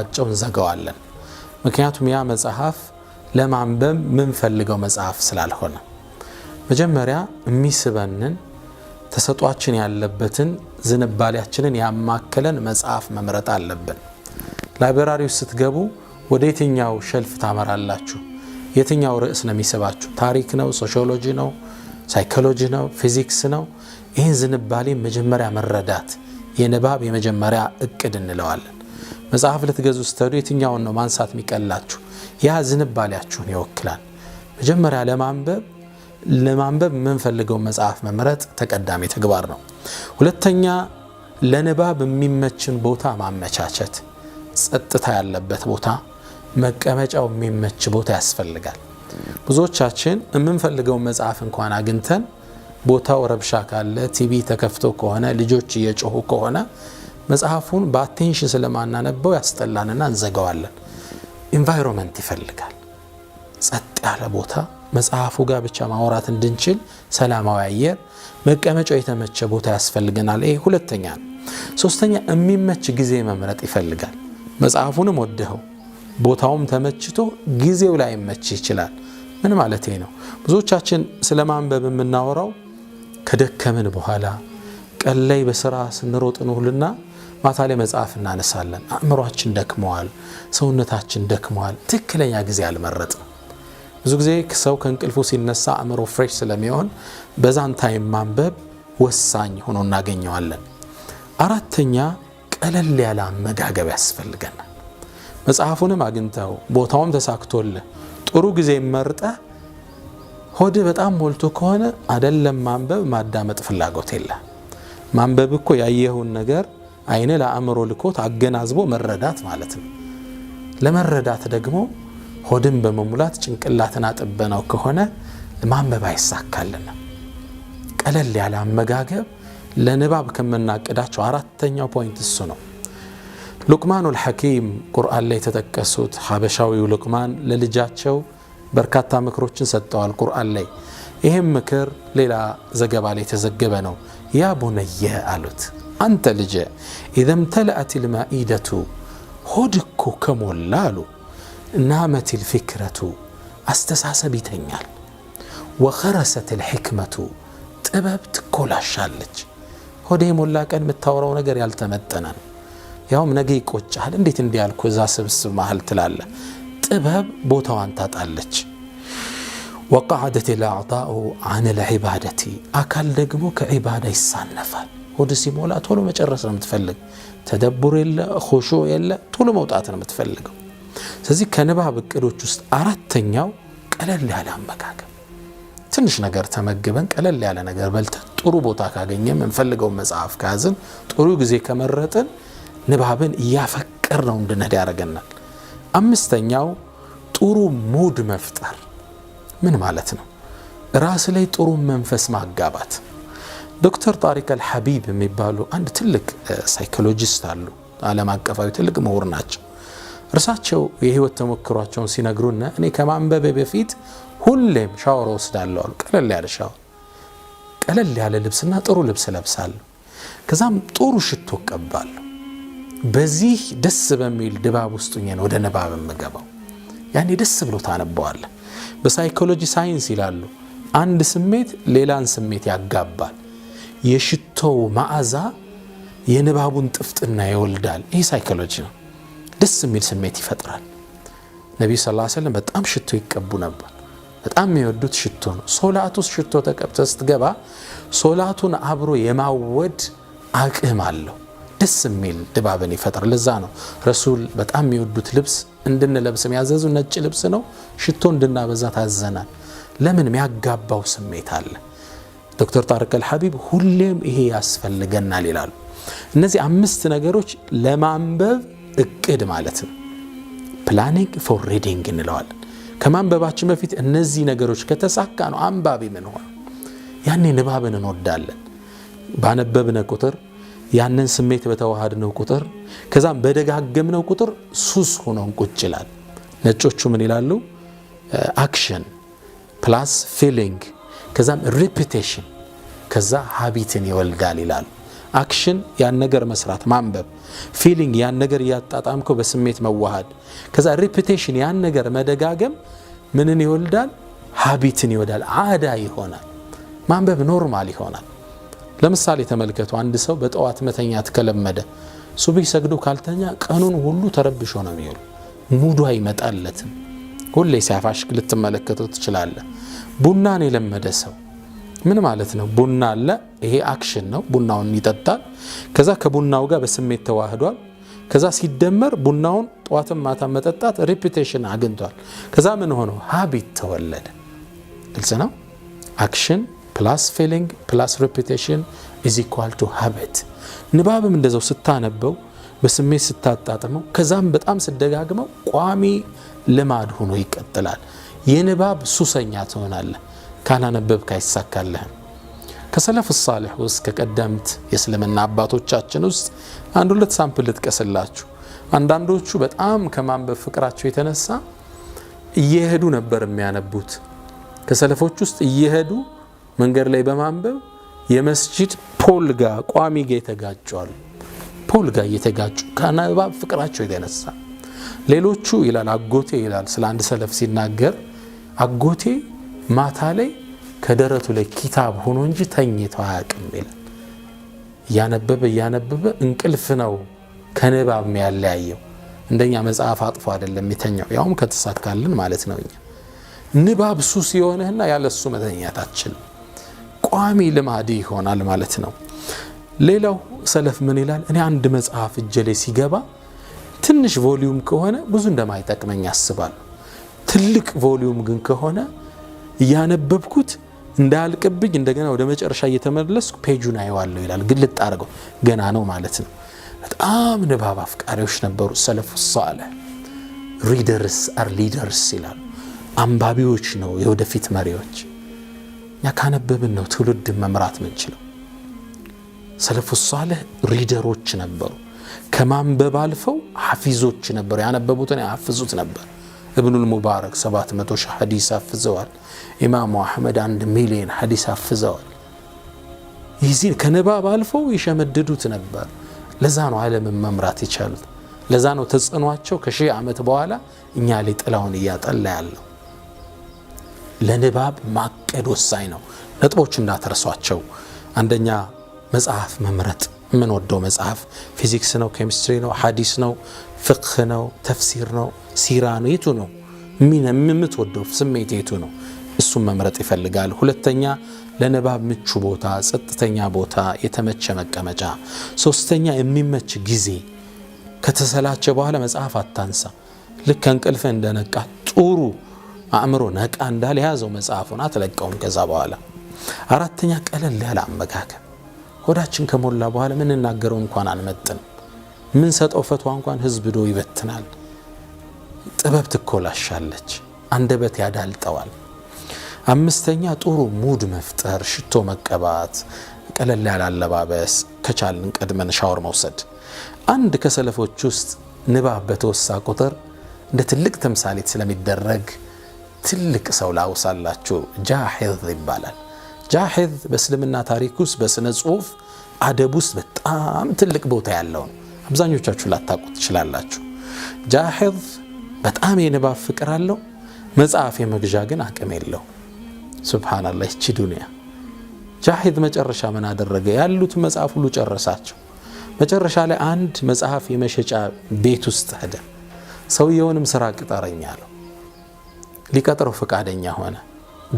አጨውን ዘጋዋለን ምክንያቱም ያ መጽሐፍ ለማንበብ ምን ፈልገው መጽሐፍ ስላልሆነ መጀመሪያ የሚስበንን ተሰጧችን ያለበትን ዝንባሌያችንን ያማከለን መጽሐፍ መምረጥ አለብን ላይብራሪው ስትገቡ ወደ የትኛው ሸልፍ ታመራላችሁ የትኛው ርዕስ ነው የሚስባችሁ ታሪክ ነው ሶሺዮሎጂ ነው ሳይኮሎጂ ነው ፊዚክስ ነው ይህን ዝንባሌ መጀመሪያ መረዳት የንባብ የመጀመሪያ እቅድ እንለዋለን መጽሐፍ ልትገዙ ስትሄዱ የትኛውን ነው ማንሳት የሚቀላችሁ ያ ዝንባሌያችሁን ይወክላል መጀመሪያ ለማንበብ ምን ፈልገው መጽሐፍ መምረጥ ተቀዳሚ ተግባር ነው ሁለተኛ ለንባብ የሚመችን ቦታ ማመቻቸት ጸጥታ ያለበት ቦታ መቀመጫው የሚመች ቦታ ያስፈልጋል ብዙዎቻችን የምንፈልገው መጽሐፍ እንኳን አግኝተን ቦታው ረብሻ ካለ ቲቪ ተከፍቶ ከሆነ ልጆች እየጮሁ ከሆነ መጽሐፉን በአቴንሽን ስለማናነበው ያስጠላንና እንዘጋዋለን ኢንቫይሮንመንት ይፈልጋል ጸጥ ያለ ቦታ መጽሐፉ ጋር ብቻ ማውራት እንድንችል ሰላማዊ አየር መቀመጫው የተመቸ ቦታ ያስፈልገናል ይሄ ሁለተኛ ነው ሶስተኛ የሚመች ጊዜ መምረጥ ይፈልጋል መጽሐፉንም ወደኸው ቦታውም ተመችቶ ጊዜው ላይ መች ይችላል ምን ማለት ነው ብዙዎቻችን ስለማንበብ የምናወራው ከደከመን በኋላ ቀላይ በስራ ስንሮጥ ነውልና ማታ ላይ መጽሐፍ እናነሳለን አእምሮአችን ደክሟል ሰውነታችን ደክሟል ትክክለኛ ጊዜ አልመረጥም ብዙ ጊዜ ሰው ከእንቅልፉ ሲነሳ አእምሮ ፍሬሽ ስለሚሆን በዛን ታይም ማንበብ ወሳኝ ሆኖ እናገኘዋለን አራተኛ ቀለል ያለ አመጋገብ ያስፈልገናል መጽሐፉንም አግኝተው ቦታውም ተሳክቶልህ ጥሩ ጊዜ መርጠ ሆድ በጣም ሞልቶ ከሆነ አይደለም ማንበብ ማዳመጥ ፍላጎት የለም ማንበብ እኮ ያየኸውን ነገር አይነ ለአእምሮ ልኮት አገናዝቦ መረዳት ማለት ነው ለመረዳት ደግሞ ሆድን በመሙላት ጭንቅላትን አጥበናው ከሆነ ማንበብ አይሳካልንም ቀለል ያለ አመጋገብ ለንባብ ከመናቀዳቸው አራተኛው ፖይንት እሱ ነው ሉቅማኑል ሐኪም ቁርአን ላይ ተጠቀሱት ሐበሻዊው ሉቅማን ለልጃቸው በርካታ ምክሮችን ሰጠዋል ቁርአን ላይ ይሄም ምክር ሌላ ዘገባ ላይ ተዘገበ ነው ያ ቡነየ አሉት አንተ ልጄ اذا امتلأت المائدة ሆድኮ ከሞላ አሉ نامت الفكرة አስተሳሰብ ይተኛል وخرست الحكمة ጥበብ ትኮላሻለች ሆዴ ሞላ ቀን የምታወራው ነገር ያልተመጠነ ያውም ነገ ይቆጫል እንዴት እንዲያልኩ እዛ ስብስብ ማህል ትላለ ጥበብ ቦታዋን ታጣለች وقعدت الاعضاء عن العبادة አካል ደግሞ ከዒባዳ ይሳነፋል ሆድ ሲሞላ ቶሎ መጨረስ ነው የምትፈልግ ተደቡር የለ ኹሹዕ የለ ቶሎ መውጣት ነው የምትፈልገው ስለዚህ ከንባብ እቅዶች ውስጥ አራተኛው ቀለል ያለ አመጋገብ ትንሽ ነገር ተመግበን ቀለል ያለ ነገር በልተን ጥሩ ቦታ ካገኘን እንፈልገው መጽሐፍ ካዝን ጥሩ ጊዜ ከመረጥን ንባብን ያፈቀርነው እንድንሄድ ያደርገናል አምስተኛው ጥሩ ሙድ መፍጠር ምን ማለት ነው ራስ ላይ ጥሩ መንፈስ ማጋባት ዶክተር ጣሪቅ አልሐቢብ የሚባሉ አንድ ትልቅ ሳይኮሎጂስት አሉ ዓለም አቀፋዊ ትልቅ ምሁር ናቸው እርሳቸው የህይወት ተሞክሯቸውን ሲነግሩና እኔ ከማንበብ በፊት ሁሌም ሻወር ወስዳለሁ ቀለል ያለ ሻወር ቀለል ያለ ልብስና ጥሩ ልብስ ለብሳለሁ ከዛም ጥሩ ሽቶ ቀባለሁ በዚህ ደስ በሚል ድባብ ውስጥ ሆኜ ወደ ንባብ መገባው ያኔ ደስ ብሎ ታነባዋል በሳይኮሎጂ ሳይንስ ይላሉ አንድ ስሜት ሌላን ስሜት ያጋባል የሽቶው መዓዛ የንባቡን ጥፍጥና ይወልዳል ይሄ ሳይኮሎጂ ነው ደስ የሚል ስሜት ይፈጥራል ነብዩ ሰለላሁ ዐለይሂ ወሰለም በጣም ሽቶ ይቀቡ ነበር በጣም የሚወዱት ሽቶ ነው ሶላቱስ ሽቶ ተቀብተህ ስትገባ ሶላቱን አብሮ የማወድ አቅም አለው ደስ የሚል ድባብን ይፈጥራል ለዛ ነው ረሱል በጣም የሚወዱት ልብስ እንድንለብስ የሚያዘዙ ነጭ ልብስ ነው ሽቶ እንድናበዛ ታዘናል ለምን የሚያጋባው ስሜት አለ ዶክተር ጣሪቅ አልሐቢብ ሁሌም ይሄ ያስፈልገናል ይላሉ እነዚህ አምስት ነገሮች ለማንበብ እቅድ ማለት ነው ፕላኒንግ ፎር ሪዲንግ እንለዋለን ከማንበባችን በፊት እነዚህ ነገሮች ከተሳካ ነው አንባቢ ምን ሆነ ያኔ ንባብን እንወዳለን ባነበብነ ቁጥር ያንን ስሜት በተዋሃድነው ቁጥር ከዛም በደጋገምነው ቁጥር ሱስ ሆኖን ቁጭ ይላል ነጮቹ ምን ይላሉ አክሽን ፕላስ ፊሊንግ ከዛም ሪፒቲሽን ከዛ ሃቢትን ይወልዳል ይላሉ አክሽን ያን ነገር መስራት ማንበብ ፊሊንግ ያን ነገር ያጣጣምከው በስሜት መዋሃድ ከዛ ሪፒቴሽን ያን ነገር መደጋገም ምንን ይወልዳል ሃቢትን ይወልዳል ዓዳ ይሆናል ማንበብ ኖርማል ይሆናል ለምሳሌ ተመልከቱ አንድ ሰው በጠዋት መተኛት ከለመደ ሱብሂ ሰግዶ ካልተኛ ቀኑን ሁሉ ተረብሾ ነው የሚውለው ሙዱ አይመጣለትም ሁሌ ሲያፋሽ ልትመለከቱ ትችላለህ ቡናን የለመደ ሰው ምን ማለት ነው ቡና አለ ይሄ አክሽን ነው ቡናውን ይጠጣል ከዛ ከቡናው ጋር በስሜት ተዋህዷል ከዛ ሲደመር ቡናውን ጧትም ማታ መጠጣት ሪፒቴሽን አግኝቷል ከዛ ምን ሆኖ ሃቢት ተወለደ ግልጽ ነው አክሽን ፕላስ ፊሊንግ ፕላስ ሪፒቴሽን is equal to habit ንባብም እንደዛው ስታነበው በስሜት ስታጣጥመው ከዛም በጣም ስደጋግመው ቋሚ ልማድ ሆኖ ይቀጥላል የንባብ ሱሰኛ ትሆናለህ ካናነበብክ አይሳካልህም ከሰለፍ الصالح ውስጥ ከቀደምት የእስልምና አባቶቻችን ውስጥ አንድ ሁለት ሳምፕል ልጥቀስላችሁ አንዳንዶቹ በጣም ከማንበብ ፍቅራቸው የተነሳ እየሄዱ ነበር የሚያነቡት ከሰለፎች ውስጥ እየሄዱ መንገድ ላይ በማንበብ የመስጂድ ፖል ጋር ቋሚ ጋር የተጋጫሉ ፖል ጋር የተጋጩ ከንባብ ፍቅራቸው የተነሳ ሌሎቹ ይላል አጎቴ ይላል ስለ አንድ ሰለፍ ሲናገር አጎቴ ማታ ላይ ከደረቱ ላይ ኪታብ ሆኖ እንጂ ተኝቶ አያውቅም ይላል ያነበበ እንቅልፍ ነው ከንባብ የሚያለያየው እንደኛ መጽሐፍ አጥፎ አይደለም የሚተኛው ያውም ከተሳካልን ማለት ነው ንባብ ሱስ የሆነና ያለሱ መተኛታችን ቋሚ ልማድ ይሆናል ማለት ነው ሌላው ሰለፍ ምን ይላል እኔ አንድ መጽሐፍ እጄ ላይ ሲገባ ትንሽ ቮሊዩም ከሆነ ብዙ እንደማይጠቅመኝ ያስባል ትልቅ ቮሊዩም ግን ከሆነ ያነበብኩት እንዳልቀብኝ እንደገና ወደ መጨረሻ እየተመለስኩ ፔጁን አይዋለሁ ይላል ግልጥ አድርገው ገና ነው ማለት ነው በጣም ንባብ አፍቃሪዎች ነበሩ ሰለፉ ሷለ ሪደርስ አር ሊደርስ ይላል አንባቢዎች ነው የወደፊት መሪዎች ያካነበብን ነው ትውልድ መምራት ምንችለው ሰለፉ ሷለ ሪደሮች ነበሩ ከማንበብ አልፈው ሐፊዞች ነበሩ ያነበቡትን ያሐፍዙት ነበር ابن المبارك 700 ሺህ ሐዲስ አፍዘዋል ኢማሙ አህመድ 1 ሚሊዮን ሐዲስ አፍዘዋል ይዚን ከንባብ አልፈው ይሸመድዱት ነበር ለዛ ነው ዓለም መምራት ይቻላል ለዛ ነው ተጽኗቸው ከሺህ ዓመት በኋላ እኛ ላይ ጥላውን ያጠላ ያለው ለንባብ ማቀድ ወሳኝ ነው ነጥቦች እንዳትረሷቸው አንደኛ መጽሐፍ መምረጥ ምን ወደው መጽሐፍ ፊዚክስ ነው ኬሚስትሪ ነው ሐዲስ ነው ፍቅህ ነው ተፍሲር ነው ሲራ ነው የቱ ነው ምን የምትወደው ስሜት የቱ ነው እሱም መምረጥ ይፈልጋል ሁለተኛ ለንባብ ምቹ ቦታ ጸጥተኛ ቦታ የተመቸ መቀመጫ ሶስተኛ የሚመች ጊዜ ከተሰላቸ በኋላ መጽሐፍ አታንሳ ልክ እንቅልፍ እንደነቃ ጥሩ አእምሮ ነቃ እንዳለ ያዘው መጽሐፉን አትለቀውም ከዛ በኋላ አራተኛ ቀለል ያለ አመጋገብ ሆዳችን ከሞላ በኋላ ምን እናገረው እንኳን አንመጥን ምን ሰጠው ፈትዋ እንኳን ህዝብ ዶ ይበትናል ጥበብ ትኮላሻለች አንደበት ያዳልጠዋል አምስተኛ ጥሩ ሙድ መፍጠር ሽቶ መቀባት ቀለል ያለ አለባበስ ከቻልን ቀድመን ሻወር መውሰድ አንድ ከሰለፎች ውስጥ ንባብ በተወሳ ቁጥር እንደ ትልቅ ተምሳሌት ስለሚደረግ ትልቅ ሰው ላውሳላችሁ ጃሂዝ ይባላል ጃሂዝ በእስልምና ታሪክ ውስጥ በስነ ጽሁፍ አደብ ውስጥ በጣም ትልቅ ቦታ ያለው አብዛኞቻችሁ ላታውቁት ትችላላችሁ ጃሂዝ በጣም የንባብ ፍቅር አለው መጽሐፍ የመግዣ ግን አቅም የለው ሱብሃንአላህ እቺ ዱንያ ጃሂዝ መጨረሻ ምን አደረገ ያሉት መጽሐፍ ሁሉ ጨረሳቸው መጨረሻ ላይ አንድ መጽሐፍ የመሸጫ ቤት ውስጥ ሄደ ሰውየውንም ስራ ቅጠረኝ አለው ሊቀጥረው ፈቃደኛ ሆነ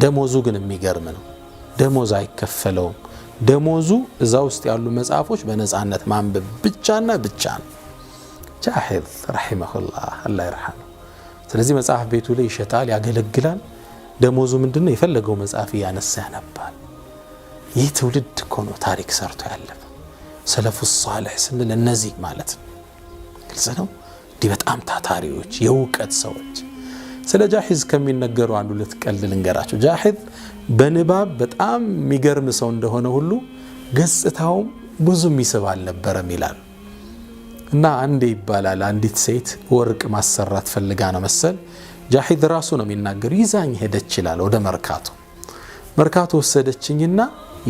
ደሞዙ ግን የሚገርም ነው ደሞዝ አይከፈለውም ደሞዙ እዛ ውስጥ ያሉ መጽሐፎች በነፃነት ማንበብ ብቻና ብቻ ነው ጃሂዝ ረሂመሁላህ አላህ ይርሐመው ስለዚህ መጽሐፍ ቤቱ ላይ ይሸጣል ያገለግላል ደሞዙ ምንድነው የፈለገው መጽሐፍ ያነሳ ያነባል ይህ ትውልድ እኮ ነው ታሪክ ሰርቶ ያለፈ ሰለፉ ሷሊህ ስንል እነዚህ ማለት ነው ግልጽ ነው ዲ በጣም ታታሪዎች የውቀት ሰዎች ስለ ጃሂዝ ከሚነገሩ አንዱ ለተቀልል ልንገራቸው ጃሂዝ በንባብ በጣም የሚገርም ሰው እንደሆነ ሁሉ ገጽታው ብዙም ይስባል ነበር ይላል እና አንዴ ይባላል አንዲት ሴት ወርቅ ማሰራት ፈልጋ ነው መሰል ጃሂዝ ራሱ ነው የሚናገር ይዛኝ ሄደች ይላል ወደ መርካቶ ወሰደችኝና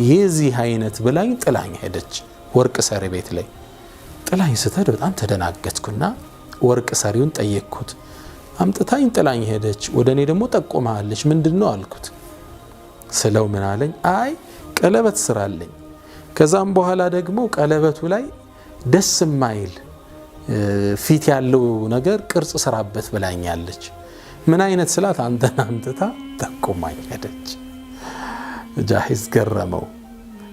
የዚህ አይነት ብላኝ ጥላኝ ሄደች ወርቅ ሰሪ ቤት ላይ ጥላኝ ስትሄድ በጣም ተደናገጥኩና ወርቅ ሰሪውን ጠየቅኩት። አምጥታኝ ጥላኝ ሄደች፣ ወደ እኔ ደግሞ ጠቆማለች፣ ምንድነው አልኩት። ስለው ምን አለኝ? አይ ቀለበት ስራለኝ፣ ከዛም በኋላ ደግሞ ቀለበቱ ላይ ደስ የማይል ፊት ያለው ነገር ቅርጽ ስራበት ብላኛለች። ምን አይነት ስላት አንተን አምጥታ ጠቆማኝ ሄደች። ጃሂዝ ገረመው።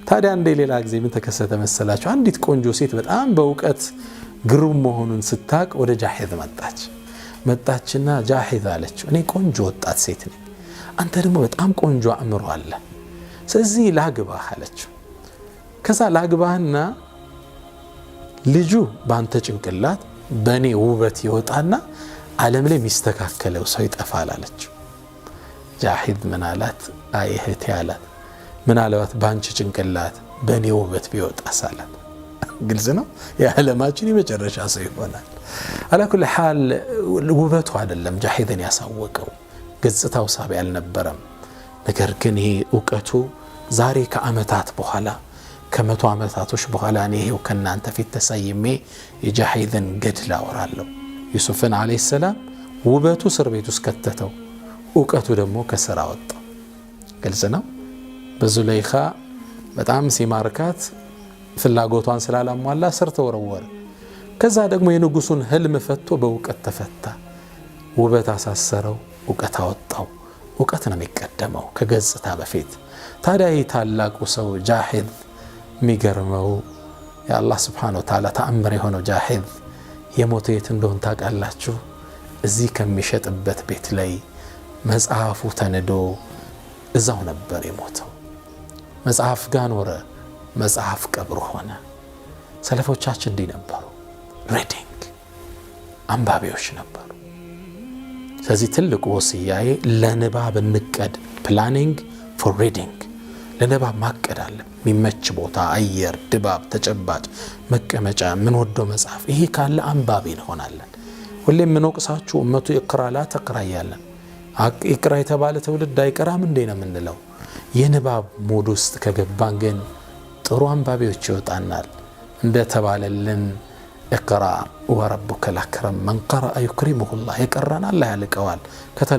ታዲያ እንደ ሌላ ጊዜ ምን ተከሰተ መሰላችሁ? አንዲት ቆንጆ ሴት በጣም በእውቀት ግሩም መሆኑን ስታቅ ወደ ጃሂዝ መጣችና ጃሂዝ አለችው፣ እኔ ቆንጆ ወጣት ሴት ነኝ፣ አንተ ደግሞ በጣም ቆንጆ አእምሮ አለ፣ ስለዚህ ላግባህ አለችው። ከዛ ላግባህና ልጁ በአንተ ጭንቅላት በእኔ ውበት ይወጣና ዓለም ላይ የሚስተካከለው ሰው ይጠፋል አለችው። ጃሂዝ ምን አላት? አይ እህቴ አላት፣ ምናልባት በአንቺ ጭንቅላት በእኔ ውበት ቢወጣስ አላት። ግልጽ ነው፣ የዓለማችን የመጨረሻ ሰው ይሆናል። አላኩል ሐል ውበቱ አይደለም ጃሂዝን ያሳወቀው፣ ገጽታው ሳቢ አልነበረም። ነገር ግን ይሄ እውቀቱ ዛሬ ከዓመታት በኋላ ከመቶ ዓመታቶች በኋላ እኔ ይሄው ከናንተ ፊት ተሰይሜ የጃሂዝን ገድል አወራለሁ። ዩሱፍን አለይሂ ሰላም ውበቱ እስር ቤት ውስጥ ከተተው፣ እውቀቱ ደግሞ ከስራ ወጣው። ግልጽ ነው። በዙለይኻ በጣም ሲማርካት ፍላጎቷን ስላላሟላ ስር ተወረወረ። ከዛ ደግሞ የንጉሱን ህልም ፈቶ በእውቀት ተፈታ። ውበት አሳሰረው፣ እውቀት አወጣው። እውቀት ነው የሚቀደመው ከገጽታ በፊት። ታዲያ ይህ ታላቁ ሰው ጃሂዝ የሚገርመው የአላህ ስብሓነሁ ወተዓላ ተአምር የሆነው ጃሂዝ የሞተ የት እንደሆን ታውቃላችሁ? እዚህ ከሚሸጥበት ቤት ላይ መጽሐፉ ተንዶ እዛው ነበር የሞተው። መጽሐፍ ጋር ኖረ፣ መጽሐፍ ቀብር ሆነ። ሰለፎቻችን እንዲህ ነበሩ፣ ሪዲንግ አንባቢዎች ነበሩ። ስለዚህ ትልቁ ወስያዬ ለንባብ እንቀድ፣ ፕላኒንግ ፎር ሪዲንግ። ለንባብ ማቀድ አለ፣ የሚመች ቦታ፣ አየር፣ ድባብ፣ ተጨባጭ መቀመጫ፣ የምንወደው መጽሐፍ። ይሄ ካለ አንባቢ እንሆናለን። ሁሌም የምንወቅሳችሁ እመቱ ይቅራ ላ ተቅራ እያለን ይቅራ የተባለ ትውልድ አይቀራም እንዴ ነው የምንለው። የንባብ ሞድ ውስጥ ከገባን ግን ጥሩ አንባቢዎች ይወጣናል። እንደተባለልን እቅራ ወረቡከል አክረም መን ቀረአ ዩክሪሙሁ ላህ፣ የቀራን አላህ ያልቀዋል።